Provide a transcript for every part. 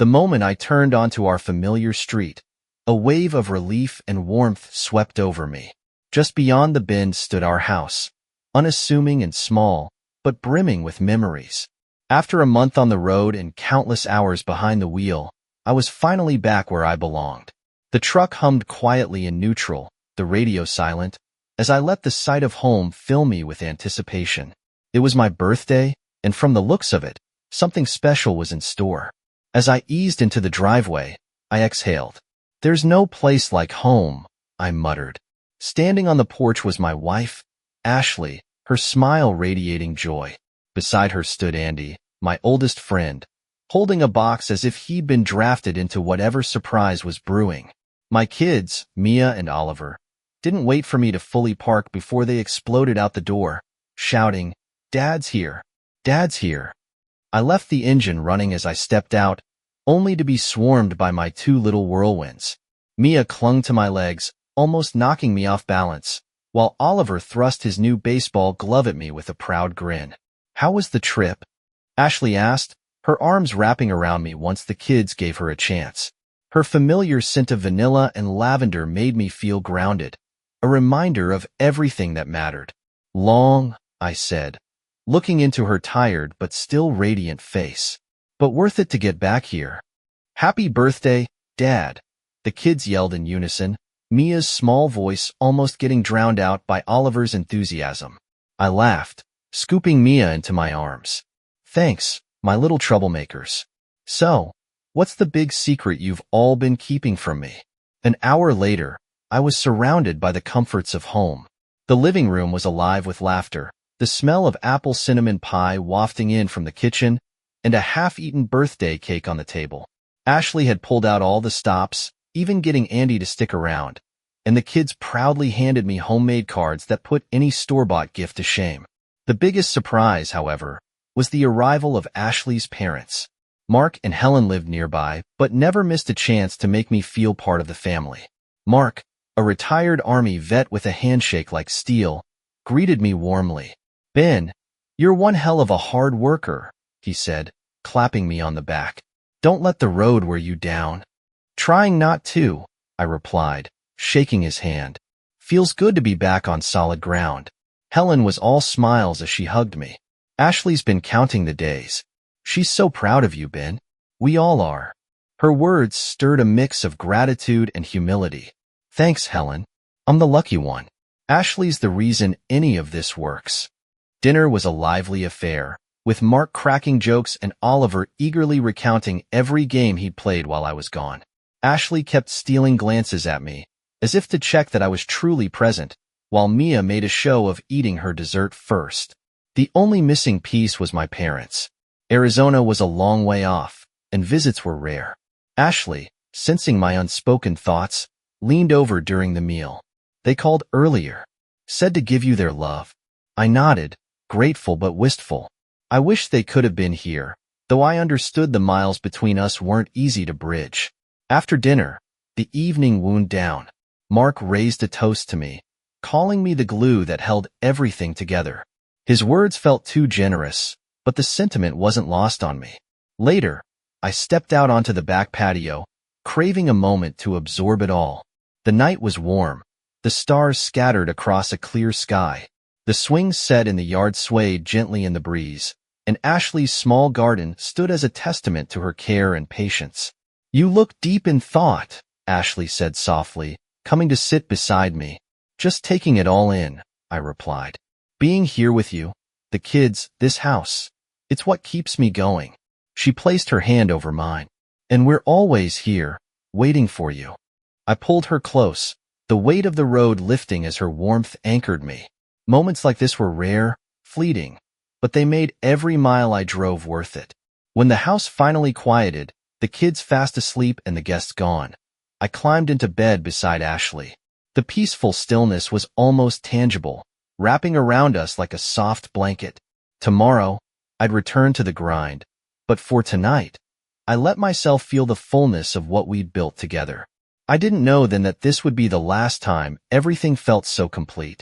The moment I turned onto our familiar street, a wave of relief and warmth swept over me. Just beyond the bend stood our house, unassuming and small, but brimming with memories. After a month on the road and countless hours behind the wheel, I was finally back where I belonged. The truck hummed quietly in neutral, the radio silent, as I let the sight of home fill me with anticipation. It was my birthday, and from the looks of it, something special was in store. As I eased into the driveway, I exhaled. "There's no place like home," I muttered. Standing on the porch was my wife, Ashley, her smile radiating joy. Beside her stood Andy, my oldest friend, holding a box as if he'd been drafted into whatever surprise was brewing. My kids, Mia and Oliver, didn't wait for me to fully park before they exploded out the door, shouting, "Dad's here! Dad's here!" I left the engine running as I stepped out, only to be swarmed by my two little whirlwinds. Mia clung to my legs, almost knocking me off balance, while Oliver thrust his new baseball glove at me with a proud grin. "How was the trip?" Ashley asked, her arms wrapping around me once the kids gave her a chance. Her familiar scent of vanilla and lavender made me feel grounded, a reminder of everything that mattered. "Long," I said, looking into her tired but still radiant face. "But worth it to get back here." "Happy birthday, Dad," the kids yelled in unison, Mia's small voice almost getting drowned out by Oliver's enthusiasm. I laughed, scooping Mia into my arms. "Thanks, my little troublemakers. So, what's the big secret you've all been keeping from me?" An hour later, I was surrounded by the comforts of home. The living room was alive with laughter, the smell of apple cinnamon pie wafting in from the kitchen, and a half-eaten birthday cake on the table. Ashley had pulled out all the stops, even getting Andy to stick around, and the kids proudly handed me homemade cards that put any store-bought gift to shame. The biggest surprise, however, was the arrival of Ashley's parents. Mark and Helen lived nearby, but never missed a chance to make me feel part of the family. Mark, a retired Army vet with a handshake like steel, greeted me warmly. "Ben, you're one hell of a hard worker," he said, clapping me on the back. "Don't let the road wear you down." "Trying not to," I replied, shaking his hand. "Feels good to be back on solid ground." Helen was all smiles as she hugged me. "Ashley's been counting the days. She's so proud of you, Ben. We all are." Her words stirred a mix of gratitude and humility. "Thanks, Helen. I'm the lucky one. Ashley's the reason any of this works." Dinner was a lively affair, with Mark cracking jokes and Oliver eagerly recounting every game he'd played while I was gone. Ashley kept stealing glances at me, as if to check that I was truly present, while Mia made a show of eating her dessert first. The only missing piece was my parents. Arizona was a long way off, and visits were rare. Ashley, sensing my unspoken thoughts, leaned over during the meal. "They called earlier. Said to give you their love." I nodded, grateful but wistful. I wished they could have been here, though I understood the miles between us weren't easy to bridge. After dinner, the evening wound down. Mark raised a toast to me, calling me the glue that held everything together. His words felt too generous, but the sentiment wasn't lost on me. Later, I stepped out onto the back patio, craving a moment to absorb it all. The night was warm, the stars scattered across a clear sky. The swings set in the yard swayed gently in the breeze, and Ashley's small garden stood as a testament to her care and patience. "You look deep in thought," Ashley said softly, coming to sit beside me. "Just taking it all in," I replied. "Being here with you, the kids, this house, it's what keeps me going." She placed her hand over mine. "And we're always here, waiting for you." I pulled her close, the weight of the road lifting as her warmth anchored me. Moments like this were rare, fleeting, but they made every mile I drove worth it. When the house finally quieted, the kids fast asleep and the guests gone, I climbed into bed beside Ashley. The peaceful stillness was almost tangible, wrapping around us like a soft blanket. Tomorrow, I'd return to the grind, but for tonight, I let myself feel the fullness of what we'd built together. I didn't know then that this would be the last time everything felt so complete.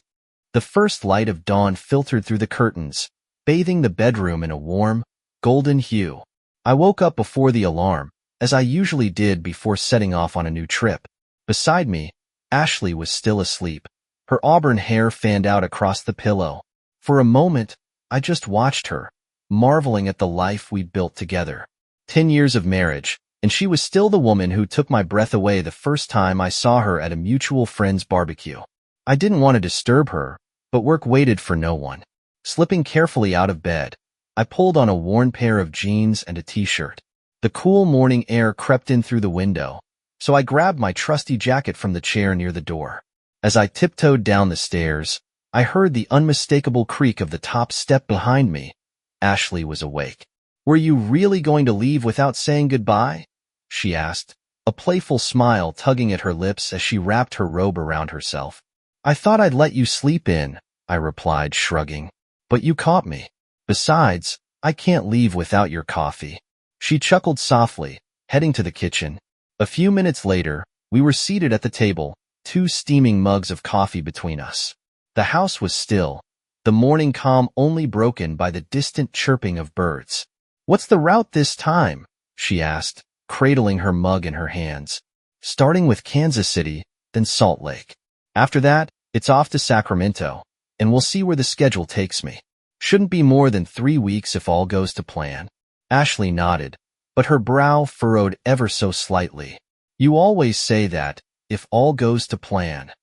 The first light of dawn filtered through the curtains, bathing the bedroom in a warm, golden hue. I woke up before the alarm, as I usually did before setting off on a new trip. Beside me, Ashley was still asleep, her auburn hair fanned out across the pillow. For a moment, I just watched her, marveling at the life we'd built together. 10 years of marriage, and she was still the woman who took my breath away the first time I saw her at a mutual friend's barbecue. I didn't want to disturb her, but work waited for no one. Slipping carefully out of bed, I pulled on a worn pair of jeans and a t-shirt. The cool morning air crept in through the window, so I grabbed my trusty jacket from the chair near the door. As I tiptoed down the stairs, I heard the unmistakable creak of the top step behind me. Ashley was awake. "Were you really going to leave without saying goodbye?" she asked, a playful smile tugging at her lips as she wrapped her robe around herself. "I thought I'd let you sleep in," I replied, shrugging. "But you caught me. Besides, I can't leave without your coffee." She chuckled softly, heading to the kitchen. A few minutes later, we were seated at the table, 2 steaming mugs of coffee between us. The house was still, the morning calm only broken by the distant chirping of birds. "What's the route this time?" she asked, cradling her mug in her hands. "Starting with Kansas City, then Salt Lake. After that, it's off to Sacramento, and we'll see where the schedule takes me. Shouldn't be more than 3 weeks if all goes to plan." Ashley nodded, but her brow furrowed ever so slightly. "You always say that, if all goes to plan.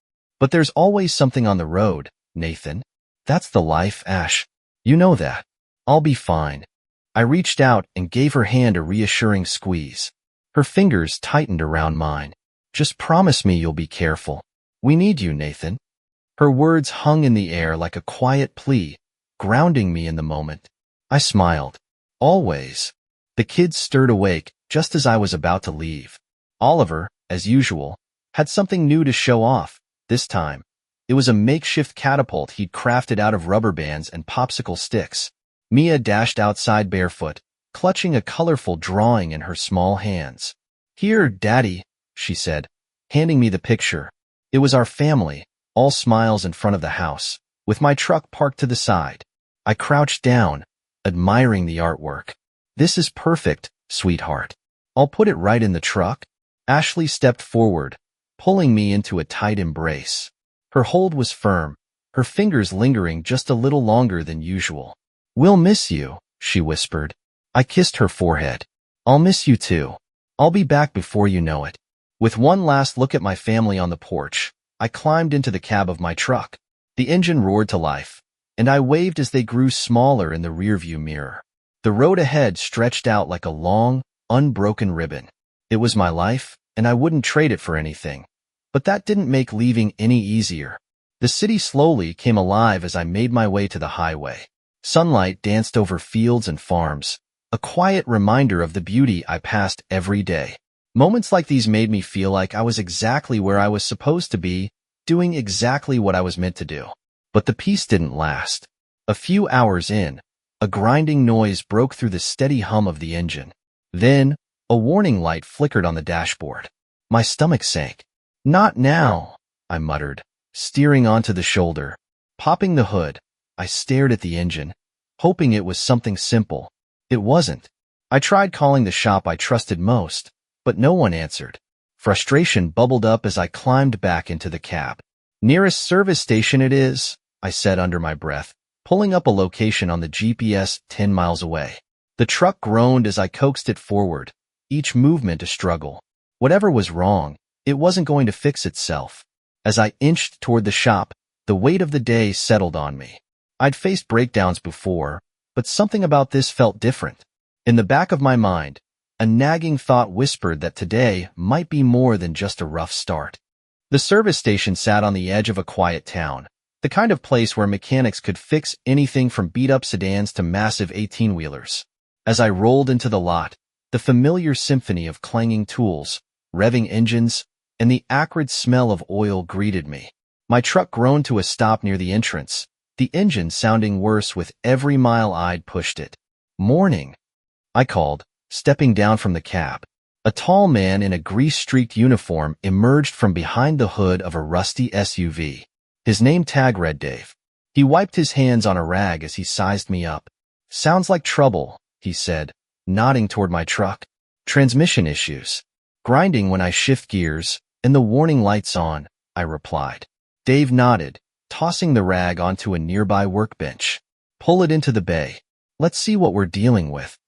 But there's always something on the road, Nathan. That's the life, Ash. You know that. I'll be fine." I reached out and gave her hand a reassuring squeeze. Her fingers tightened around mine. "Just promise me you'll be careful. We need you, Nathan." Her words hung in the air like a quiet plea, grounding me in the moment. I smiled. "Always." The kids stirred awake just as I was about to leave. Oliver, as usual, had something new to show off. This time, it was a makeshift catapult he'd crafted out of rubber bands and popsicle sticks. Mia dashed outside barefoot, clutching a colorful drawing in her small hands. "Here, Daddy," she said, handing me the picture. It was our family, all smiles in front of the house, with my truck parked to the side. I crouched down, admiring the artwork. "This is perfect, sweetheart. I'll put it right in the truck." Ashley stepped forward, pulling me into a tight embrace. Her hold was firm, her fingers lingering just a little longer than usual. "We'll miss you," she whispered. I kissed her forehead. "I'll miss you too. I'll be back before you know it." With one last look at my family on the porch, I climbed into the cab of my truck. The engine roared to life, and I waved as they grew smaller in the rearview mirror. The road ahead stretched out like a long, unbroken ribbon. It was my life, and I wouldn't trade it for anything. But that didn't make leaving any easier. The city slowly came alive as I made my way to the highway. Sunlight danced over fields and farms, a quiet reminder of the beauty I passed every day. Moments like these made me feel like I was exactly where I was supposed to be, doing exactly what I was meant to do. But the peace didn't last. A few hours in, a grinding noise broke through the steady hum of the engine. Then, a warning light flickered on the dashboard. My stomach sank. "Not now," I muttered, steering onto the shoulder. Popping the hood, I stared at the engine, hoping it was something simple. It wasn't. I tried calling the shop I trusted most, but no one answered. Frustration bubbled up as I climbed back into the cab. "Nearest service station it is," I said under my breath, pulling up a location on the GPS 10 miles away. The truck groaned as I coaxed it forward, each movement a struggle. Whatever was wrong, it wasn't going to fix itself. As I inched toward the shop, the weight of the day settled on me. I'd faced breakdowns before, but something about this felt different. In the back of my mind, a nagging thought whispered that today might be more than just a rough start. The service station sat on the edge of a quiet town, the kind of place where mechanics could fix anything from beat-up sedans to massive 18-wheelers. As I rolled into the lot, the familiar symphony of clanging tools, revving engines, and the acrid smell of oil greeted me. My truck groaned to a stop near the entrance, the engine sounding worse with every mile I'd pushed it. "Morning," I called, stepping down from the cab. A tall man in a grease-streaked uniform emerged from behind the hood of a rusty SUV. His name tag read Dave. He wiped his hands on a rag as he sized me up. "Sounds like trouble," he said, nodding toward my truck. Transmission issues. Grinding when I shift gears, and the warning light's on, I replied. Dave nodded, tossing the rag onto a nearby workbench. Pull it into the bay. Let's see what we're dealing with.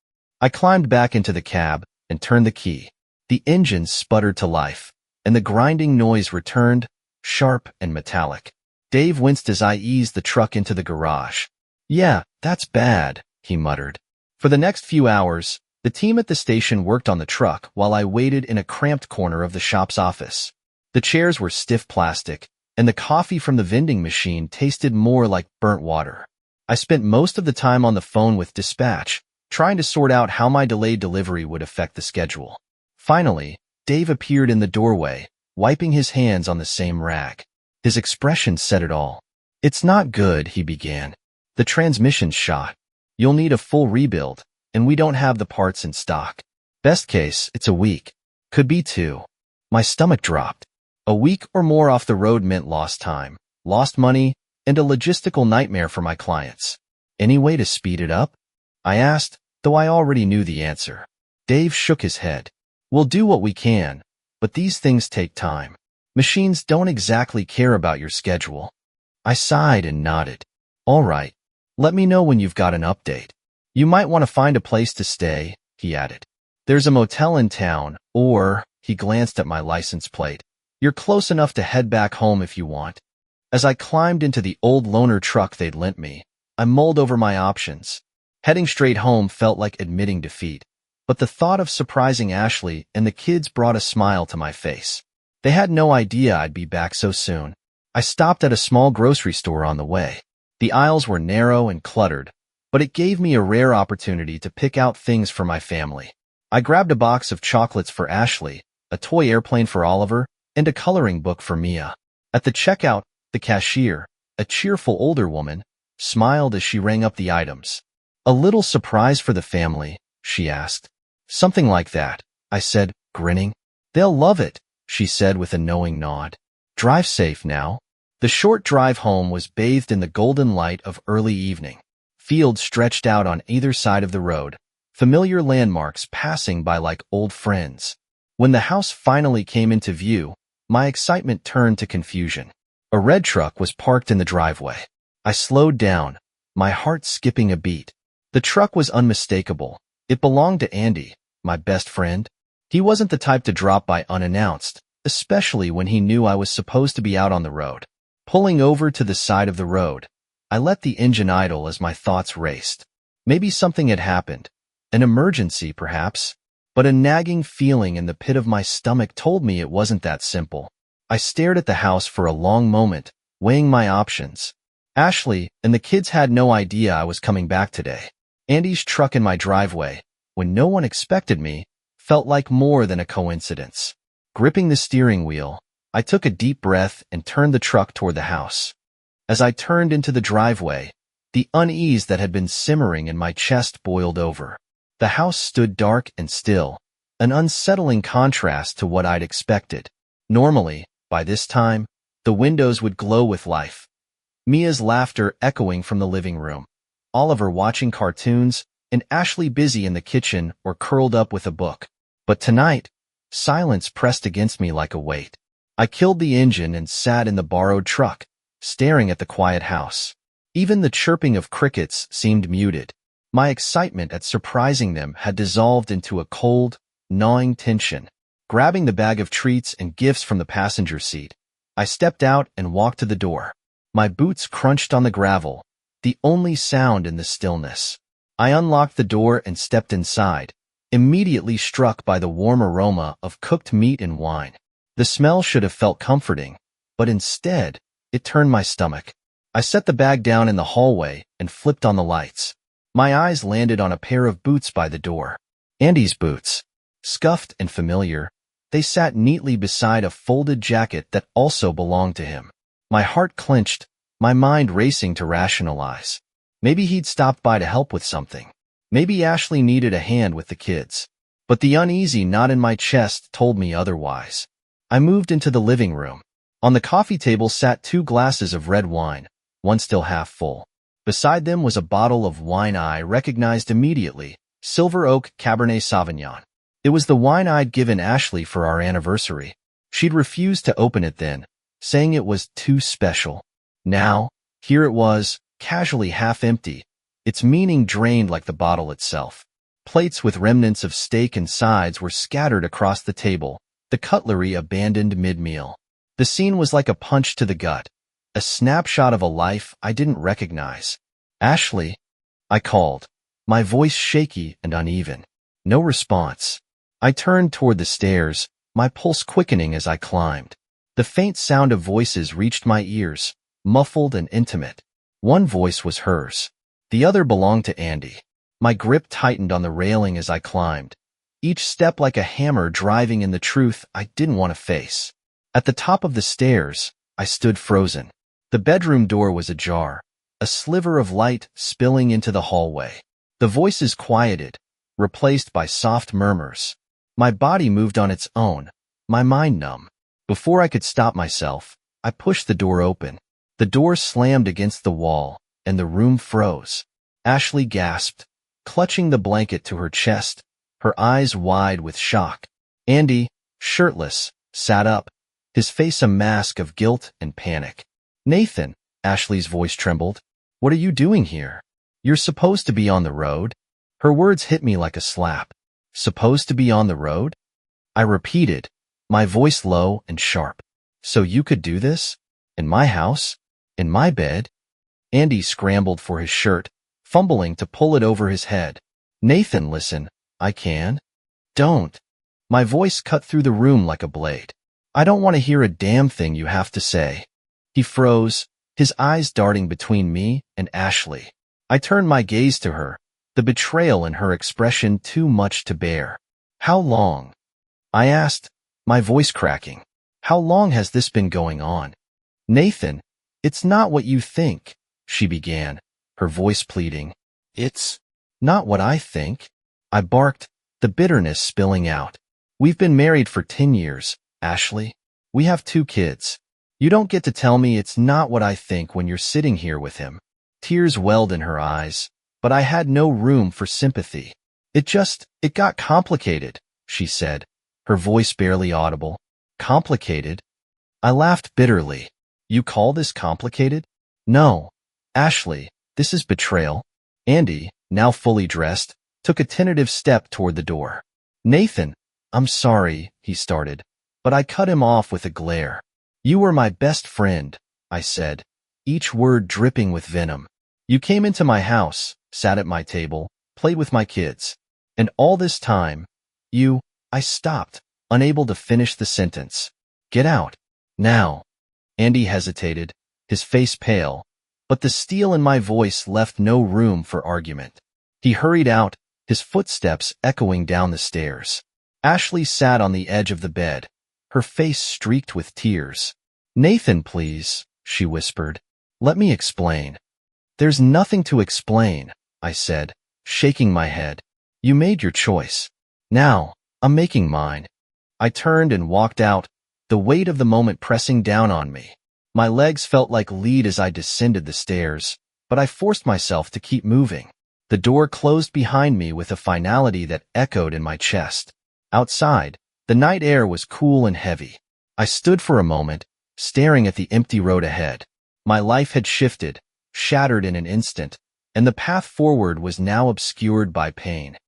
I climbed back into the cab and turned the key. The engine sputtered to life, and the grinding noise returned, sharp and metallic. Dave winced as I eased the truck into the garage. Yeah, that's bad, he muttered. For the next few hours, the team at the station worked on the truck while I waited in a cramped corner of the shop's office. The chairs were stiff plastic, and the coffee from the vending machine tasted more like burnt water. I spent most of the time on the phone with dispatch, trying to sort out how my delayed delivery would affect the schedule. Finally, Dave appeared in the doorway, wiping his hands on the same rag. His expression said it all. It's not good, he began. The transmission's shot. You'll need a full rebuild, and we don't have the parts in stock. Best case, it's a week. Could be 2. My stomach dropped. A week or more off the road meant lost time, lost money, and a logistical nightmare for my clients. Any way to speed it up? I asked, though I already knew the answer. Dave shook his head. We'll do what we can, but these things take time. Machines don't exactly care about your schedule. I sighed and nodded. All right. Let me know when you've got an update. You might want to find a place to stay, he added. There's a motel in town, or, he glanced at my license plate, you're close enough to head back home if you want. As I climbed into the old loaner truck they'd lent me, I mulled over my options. Heading straight home felt like admitting defeat, but the thought of surprising Ashley and the kids brought a smile to my face. They had no idea I'd be back so soon. I stopped at a small grocery store on the way. The aisles were narrow and cluttered, but it gave me a rare opportunity to pick out things for my family. I grabbed a box of chocolates for Ashley, a toy airplane for Oliver, and a coloring book for Mia. At the checkout, the cashier, a cheerful older woman, smiled as she rang up the items. A little surprise for the family, she asked. Something like that, I said, grinning. They'll love it, she said with a knowing nod. Drive safe now. The short drive home was bathed in the golden light of early evening. Fields stretched out on either side of the road, familiar landmarks passing by like old friends. When the house finally came into view, my excitement turned to confusion. A red truck was parked in the driveway. I slowed down, my heart skipping a beat. The truck was unmistakable. It belonged to Andy, my best friend. He wasn't the type to drop by unannounced, especially when he knew I was supposed to be out on the road. Pulling over to the side of the road, I let the engine idle as my thoughts raced. Maybe something had happened. An emergency, perhaps. But a nagging feeling in the pit of my stomach told me it wasn't that simple. I stared at the house for a long moment, weighing my options. Ashley and the kids had no idea I was coming back today. Andy's truck in my driveway, when no one expected me, felt like more than a coincidence. Gripping the steering wheel, I took a deep breath and turned the truck toward the house. As I turned into the driveway, the unease that had been simmering in my chest boiled over. The house stood dark and still, an unsettling contrast to what I'd expected. Normally, by this time, the windows would glow with life. Mia's laughter echoing from the living room, Oliver watching cartoons, and Ashley busy in the kitchen or curled up with a book. But tonight, silence pressed against me like a weight. I killed the engine and sat in the borrowed truck, staring at the quiet house. Even the chirping of crickets seemed muted. My excitement at surprising them had dissolved into a cold, gnawing tension. Grabbing the bag of treats and gifts from the passenger seat, I stepped out and walked to the door. My boots crunched on the gravel, the only sound in the stillness. I unlocked the door and stepped inside, immediately struck by the warm aroma of cooked meat and wine. The smell should have felt comforting, but instead, it turned my stomach. I set the bag down in the hallway and flipped on the lights. My eyes landed on a pair of boots by the door. Andy's boots. Scuffed and familiar, they sat neatly beside a folded jacket that also belonged to him. My heart clenched, my mind racing to rationalize. Maybe he'd stopped by to help with something. Maybe Ashley needed a hand with the kids. But the uneasy knot in my chest told me otherwise. I moved into the living room. On the coffee table sat 2 glasses of red wine, one still half full. Beside them was a bottle of wine I recognized immediately, Silver Oak Cabernet Sauvignon. It was the wine I'd given Ashley for our anniversary. She'd refused to open it then, saying it was too special. Now, here it was, casually half empty, its meaning drained like the bottle itself. Plates with remnants of steak and sides were scattered across the table, the cutlery abandoned mid-meal. The scene was like a punch to the gut, a snapshot of a life I didn't recognize. "Ashley," I called, my voice shaky and uneven. No response. I turned toward the stairs, my pulse quickening as I climbed. The faint sound of voices reached my ears, muffled and intimate. One voice was hers. The other belonged to Andy. My grip tightened on the railing as I climbed, each step like a hammer driving in the truth I didn't want to face. At the top of the stairs, I stood frozen. The bedroom door was ajar, a sliver of light spilling into the hallway. The voices quieted, replaced by soft murmurs. My body moved on its own, my mind numb. Before I could stop myself, I pushed the door open. The door slammed against the wall, and the room froze. Ashley gasped, clutching the blanket to her chest, her eyes wide with shock. Andy, shirtless, sat up, his face a mask of guilt and panic. "Nathan," Ashley's voice trembled, "what are you doing here? You're supposed to be on the road." Her words hit me like a slap. "Supposed to be on the road?" I repeated, my voice low and sharp. "So you could do this? In my house? In my bed?" Andy scrambled for his shirt, fumbling to pull it over his head. "Nathan, listen, I can." "Don't." My voice cut through the room like a blade. "I don't want to hear a damn thing you have to say." He froze, his eyes darting between me and Ashley. I turned my gaze to her, the betrayal in her expression too much to bear. "How long?" I asked, my voice cracking. "How long has this been going on?" "Nathan, it's not what you think," she began, her voice pleading. "It's not what I think," I barked, the bitterness spilling out. "We've been married for 10 years, Ashley. We have 2 kids. You don't get to tell me it's not what I think when you're sitting here with him." Tears welled in her eyes, but I had no room for sympathy. It got complicated," she said, her voice barely audible. "Complicated?" I laughed bitterly. "You call this complicated?" "No, Ashley, this is betrayal." Andy, now fully dressed, took a tentative step toward the door. "Nathan, I'm sorry," he started, but I cut him off with a glare. "You were my best friend," I said, each word dripping with venom. "You came into my house, sat at my table, played with my kids. And all this time, I stopped, unable to finish the sentence. Get out. Now." Andy hesitated, his face pale, but the steel in my voice left no room for argument. He hurried out, his footsteps echoing down the stairs. Ashley sat on the edge of the bed, her face streaked with tears. "Nathan, please," she whispered. "Let me explain." "There's nothing to explain," I said, shaking my head. "You made your choice. Now, I'm making mine." I turned and walked out, the weight of the moment pressing down on me. My legs felt like lead as I descended the stairs, but I forced myself to keep moving. The door closed behind me with a finality that echoed in my chest. Outside, the night air was cool and heavy. I stood for a moment, staring at the empty road ahead. My life had shifted, shattered in an instant, and the path forward was now obscured by pain.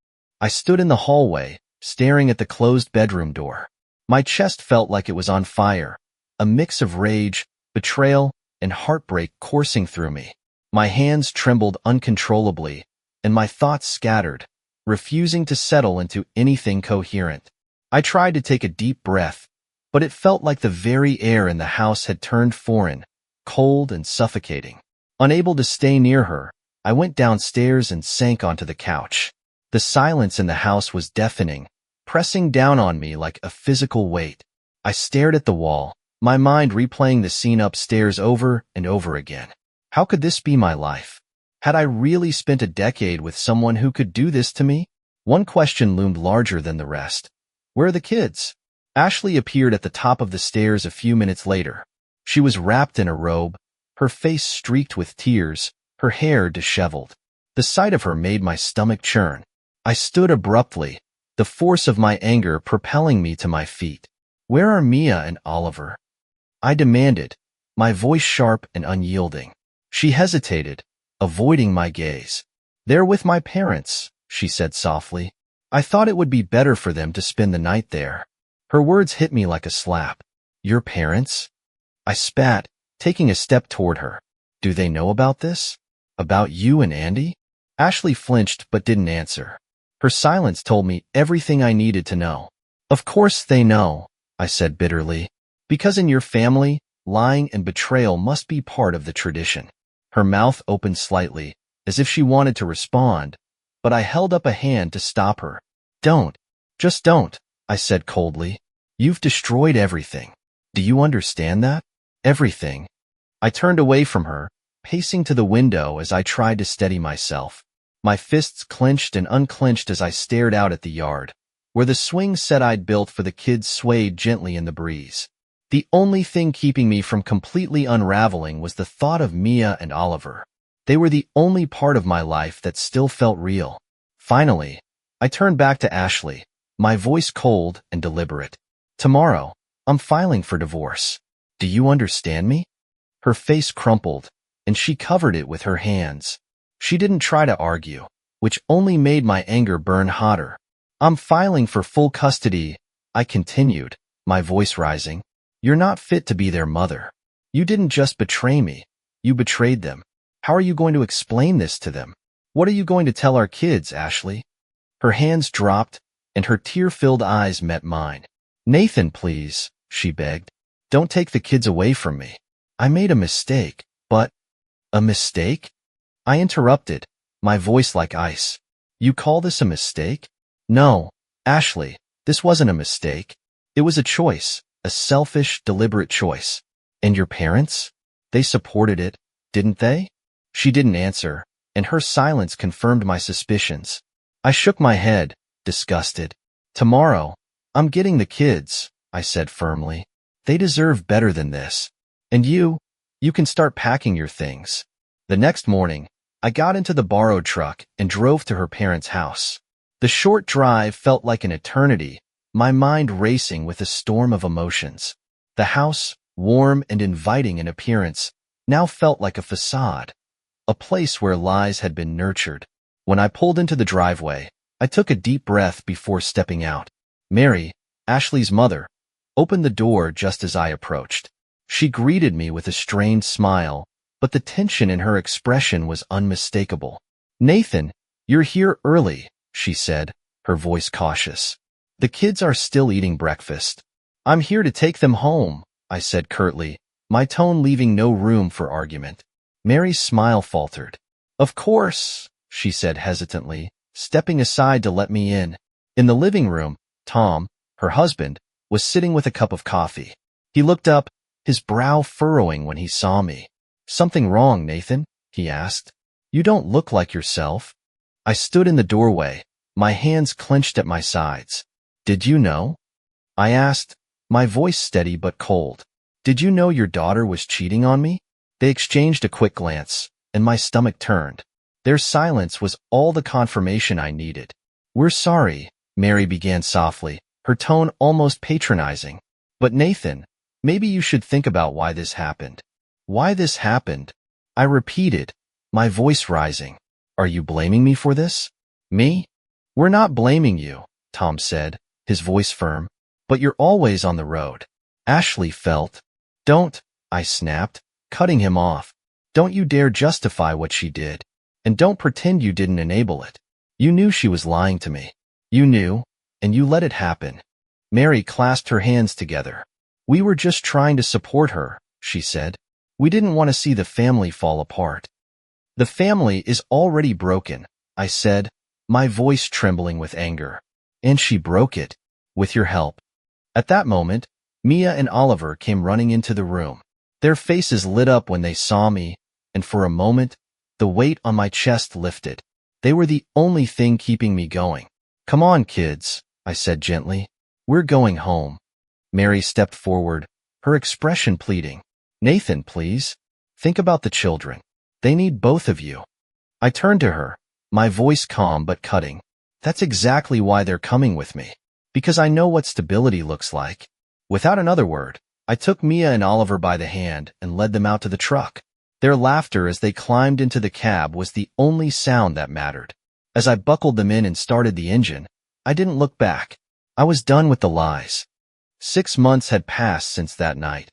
I stood in the hallway, staring at the closed bedroom door. My chest felt like it was on fire, a mix of rage, betrayal, and heartbreak coursing through me. My hands trembled uncontrollably, and my thoughts scattered, refusing to settle into anything coherent. I tried to take a deep breath, but it felt like the very air in the house had turned foreign, cold and suffocating. Unable to stay near her, I went downstairs and sank onto the couch. The silence in the house was deafening, pressing down on me like a physical weight. I stared at the wall, my mind replaying the scene upstairs over and over again. How could this be my life? Had I really spent a decade with someone who could do this to me? One question loomed larger than the rest. Where are the kids? Ashley appeared at the top of the stairs a few minutes later. She was wrapped in a robe, her face streaked with tears, her hair disheveled. The sight of her made my stomach churn. I stood abruptly, the force of my anger propelling me to my feet. Where are Mia and Oliver? I demanded, my voice sharp and unyielding. She hesitated, avoiding my gaze. They're with my parents, she said softly. I thought it would be better for them to spend the night there. Her words hit me like a slap. Your parents? I spat, taking a step toward her. Do they know about this? About you and Andy? Ashley flinched but didn't answer. Her silence told me everything I needed to know. Of course they know, I said bitterly. Because in your family, lying and betrayal must be part of the tradition. Her mouth opened slightly, as if she wanted to respond, but I held up a hand to stop her. Don't. Just don't, I said coldly. You've destroyed everything. Do you understand that? Everything. I turned away from her, pacing to the window as I tried to steady myself. My fists clenched and unclenched as I stared out at the yard, where the swing set I'd built for the kids swayed gently in the breeze. The only thing keeping me from completely unraveling was the thought of Mia and Oliver. They were the only part of my life that still felt real. Finally, I turned back to Ashley, my voice cold and deliberate. Tomorrow, I'm filing for divorce. Do you understand me? Her face crumpled, and she covered it with her hands. She didn't try to argue, which only made my anger burn hotter. I'm filing for full custody, I continued, my voice rising. You're not fit to be their mother. You didn't just betray me, you betrayed them. How are you going to explain this to them? What are you going to tell our kids, Ashley? Her hands dropped, and her tear-filled eyes met mine. Nathan, please, she begged. Don't take the kids away from me. I made a mistake, but... A mistake? I interrupted, my voice like ice. You call this a mistake? No, Ashley, this wasn't a mistake. It was a choice, a selfish, deliberate choice. And your parents? They supported it, didn't they? She didn't answer, and her silence confirmed my suspicions. I shook my head, disgusted. Tomorrow, I'm getting the kids, I said firmly. They deserve better than this. And you can start packing your things. The next morning, I got into the borrowed truck and drove to her parents' house. The short drive felt like an eternity, my mind racing with a storm of emotions. The house, warm and inviting in appearance, now felt like a facade, a place where lies had been nurtured. When I pulled into the driveway, I took a deep breath before stepping out. Mary, Ashley's mother, opened the door just as I approached. She greeted me with a strained smile, but the tension in her expression was unmistakable. Nathan, you're here early, she said, her voice cautious. The kids are still eating breakfast. I'm here to take them home, I said curtly, my tone leaving no room for argument. Mary's smile faltered. Of course, she said hesitantly, stepping aside to let me in. In the living room, Tom, her husband, was sitting with a cup of coffee. He looked up, his brow furrowing when he saw me. Something wrong, Nathan? He asked. You don't look like yourself. I stood in the doorway, my hands clenched at my sides. Did you know? I asked, my voice steady but cold. Did you know your daughter was cheating on me? They exchanged a quick glance, and my stomach turned. Their silence was all the confirmation I needed. We're sorry, Mary began softly, her tone almost patronizing. But Nathan, maybe you should think about why this happened. Why this happened? I repeated, my voice rising. Are you blaming me for this? Me? We're not blaming you, Tom said, his voice firm. But you're always on the road. Ashley felt. Don't, I snapped, cutting him off. Don't you dare justify what she did. And don't pretend you didn't enable it. You knew she was lying to me. You knew, and you let it happen. Mary clasped her hands together. We were just trying to support her, she said. We didn't want to see the family fall apart. The family is already broken, I said, my voice trembling with anger. And she broke it, with your help. At that moment, Mia and Oliver came running into the room. Their faces lit up when they saw me, and for a moment, the weight on my chest lifted. They were the only thing keeping me going. Come on, kids, I said gently. We're going home. Mary stepped forward, her expression pleading. Nathan, please. Think about the children. They need both of you. I turned to her, my voice calm but cutting. That's exactly why they're coming with me. Because I know what stability looks like. Without another word, I took Mia and Oliver by the hand and led them out to the truck. Their laughter as they climbed into the cab was the only sound that mattered. As I buckled them in and started the engine, I didn't look back. I was done with the lies. 6 months had passed since that night.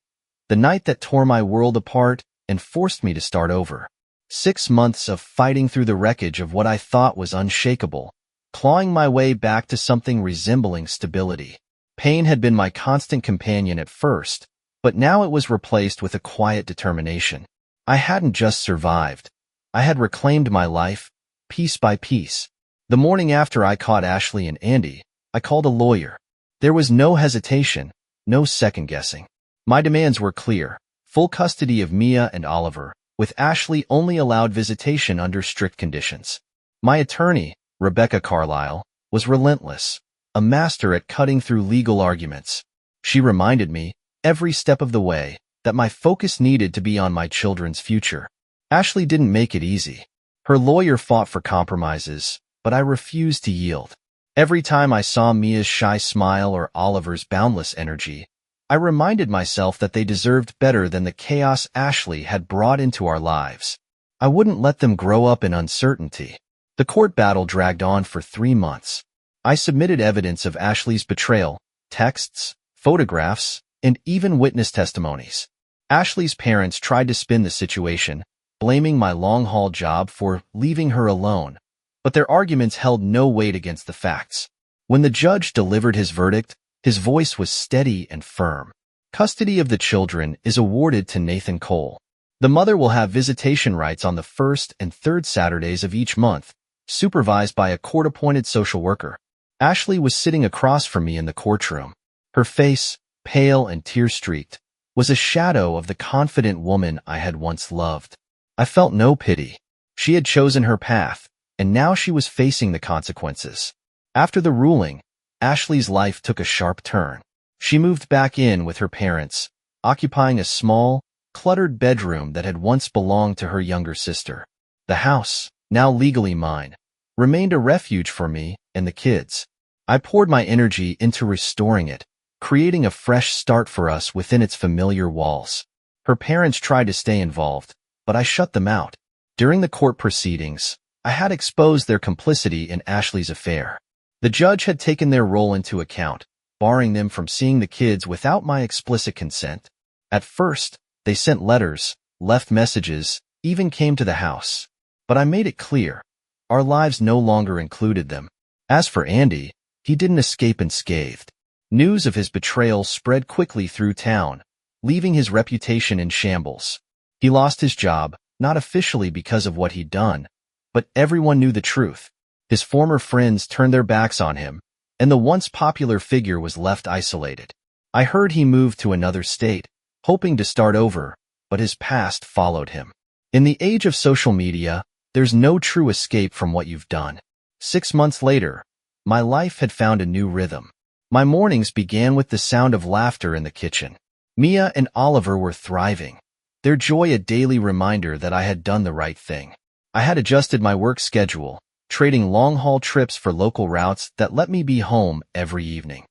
The night that tore my world apart and forced me to start over. 6 months of fighting through the wreckage of what I thought was unshakable, clawing my way back to something resembling stability. Pain had been my constant companion at first, but now it was replaced with a quiet determination. I hadn't just survived. I had reclaimed my life, piece by piece. The morning after I caught Ashley and Andy, I called a lawyer. There was no hesitation, no second-guessing. My demands were clear: full custody of Mia and Oliver, with Ashley only allowed visitation under strict conditions. My attorney, Rebecca Carlisle, was relentless, a master at cutting through legal arguments. She reminded me, every step of the way, that my focus needed to be on my children's future. Ashley didn't make it easy. Her lawyer fought for compromises, but I refused to yield. Every time I saw Mia's shy smile or Oliver's boundless energy, I reminded myself that they deserved better than the chaos Ashley had brought into our lives. I wouldn't let them grow up in uncertainty. The court battle dragged on for 3 months. I submitted evidence of Ashley's betrayal, texts, photographs, and even witness testimonies. Ashley's parents tried to spin the situation, blaming my long-haul job for leaving her alone, but their arguments held no weight against the facts. When the judge delivered his verdict, his voice was steady and firm. Custody of the children is awarded to Nathan Cole. The mother will have visitation rights on the first and third Saturdays of each month, supervised by a court-appointed social worker. Ashley was sitting across from me in the courtroom. Her face, pale and tear-streaked, was a shadow of the confident woman I had once loved. I felt no pity. She had chosen her path, and now she was facing the consequences. After the ruling, Ashley's life took a sharp turn. She moved back in with her parents, occupying a small, cluttered bedroom that had once belonged to her younger sister. The house, now legally mine, remained a refuge for me and the kids. I poured my energy into restoring it, creating a fresh start for us within its familiar walls. Her parents tried to stay involved, but I shut them out. During the court proceedings, I had exposed their complicity in Ashley's affair. The judge had taken their role into account, barring them from seeing the kids without my explicit consent. At first, they sent letters, left messages, even came to the house. But I made it clear, our lives no longer included them. As for Andy, he didn't escape unscathed. News of his betrayal spread quickly through town, leaving his reputation in shambles. He lost his job, not officially because of what he'd done, but everyone knew the truth. His former friends turned their backs on him, and the once popular figure was left isolated. I heard he moved to another state, hoping to start over, but his past followed him. In the age of social media, there's no true escape from what you've done. 6 months later, my life had found a new rhythm. My mornings began with the sound of laughter in the kitchen. Mia and Oliver were thriving, their joy a daily reminder that I had done the right thing. I had adjusted my work schedule, trading long-haul trips for local routes that let me be home every evening.